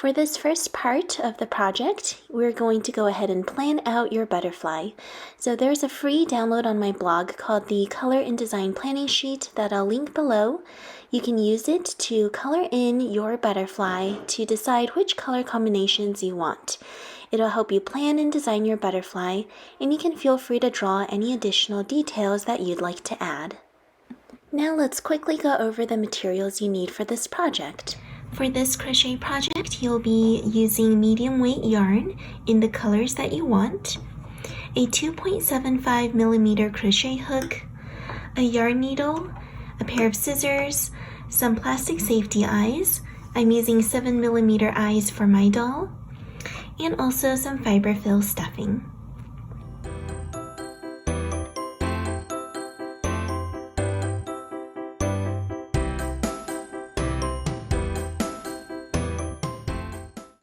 For this first part of the project, we're going to go ahead and plan out your butterfly. So there's a free download on my blog called the Color and Design Planning Sheet that I'll link below. You can use it to color in your butterfly to decide which color combinations you want. It'll help you plan and design your butterfly, and you can feel free to draw any additional details that you'd like to add. Now let's quickly go over the materials you need for this project. For this crochet project, you'll be using medium weight yarn in the colors that you want, a 2.75 millimeter crochet hook, a yarn needle, a pair of scissors, some plastic safety eyes. I'm using 7 millimeter eyes for my doll, and also some fiberfill stuffing.